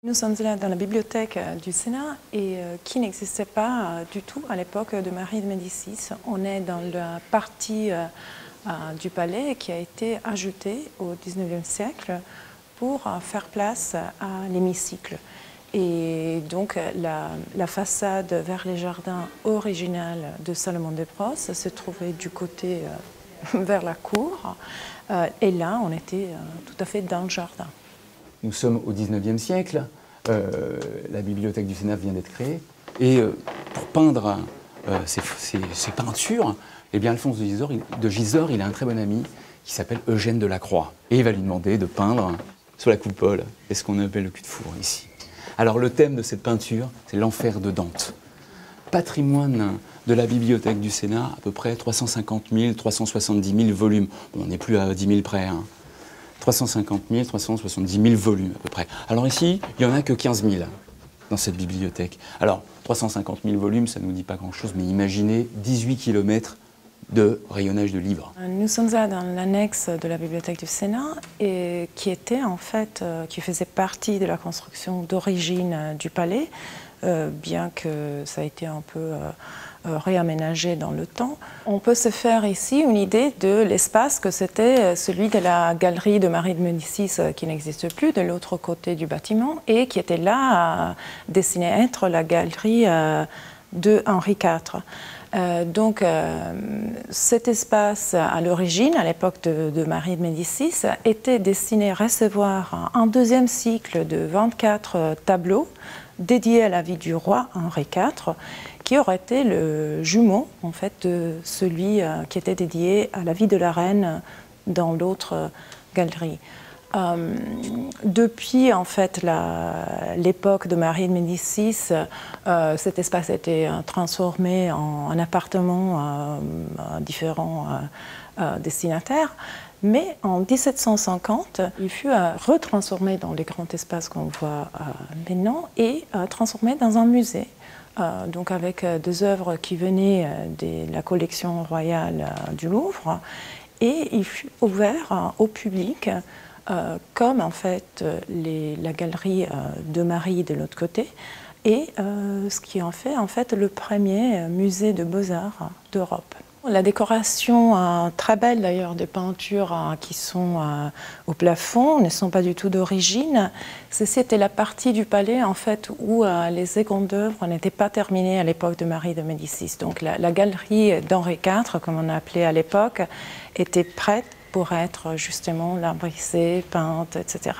Nous sommes là dans la bibliothèque du Sénat et qui n'existait pas du tout à l'époque de Marie de Médicis. On est dans la partie du palais qui a été ajoutée au XIXe siècle pour faire place à l'hémicycle. Et donc la façade vers les jardins originale de Salomon de Brosse se trouvait du côté vers la cour. Et là, on était tout à fait dans le jardin. Nous sommes au XIXe siècle, la bibliothèque du Sénat vient d'être créée, et pour peindre ces peintures, eh bien Alphonse de Gisors, il a un très bon ami qui s'appelle Eugène Delacroix. Et il va lui demander de peindre sur la coupole, et ce qu'on appelle le cul de four ici. Alors le thème de cette peinture, c'est l'enfer de Dante. Patrimoine de la bibliothèque du Sénat, à peu près 350 000, 370 000 volumes. Bon, on n'est plus à 10 000 près, hein. 350 000, 370 000 volumes à peu près. Alors ici, il n'y en a que 15 000 dans cette bibliothèque. Alors 350 000 volumes, ça ne nous dit pas grand-chose, mais imaginez 18 km de rayonnage de livres. Nous sommes là dans l'annexe de la bibliothèque du Sénat et qui était en fait, qui faisait partie de la construction d'origine du palais, bien que ça a été un peu réaménagé dans le temps. On peut se faire ici une idée de l'espace que c'était celui de la galerie de Marie de Médicis qui n'existe plus de l'autre côté du bâtiment et qui était là destiné à être la galerie de Henri IV. Donc cet espace à l'origine, à l'époque de Marie de Médicis, était destiné à recevoir un deuxième cycle de 24 tableaux dédiés à la vie du roi Henri IV, qui aurait été le jumeau en fait, de celui qui était dédié à la vie de la reine dans l'autre galerie. Depuis en fait l'époque de Marie de Médicis, cet espace a été transformé en appartement à différents destinataires. Mais en 1750, il fut retransformé dans les grands espaces qu'on voit maintenant et transformé dans un musée. Donc avec des œuvres qui venaient de la collection royale du Louvre. Et il fut ouvert au public comme en fait la galerie de Marie de l'autre côté, et ce qui en fait le premier musée de beaux-arts d'Europe. La décoration très belle d'ailleurs des peintures qui sont au plafond ne sont pas du tout d'origine. Ceci était la partie du palais en fait où les secondes œuvres n'étaient pas terminées à l'époque de Marie de Médicis. Donc la galerie d'Henri IV, comme on appelait à l'époque, était prête pour être justement lambrisée, peinte, etc.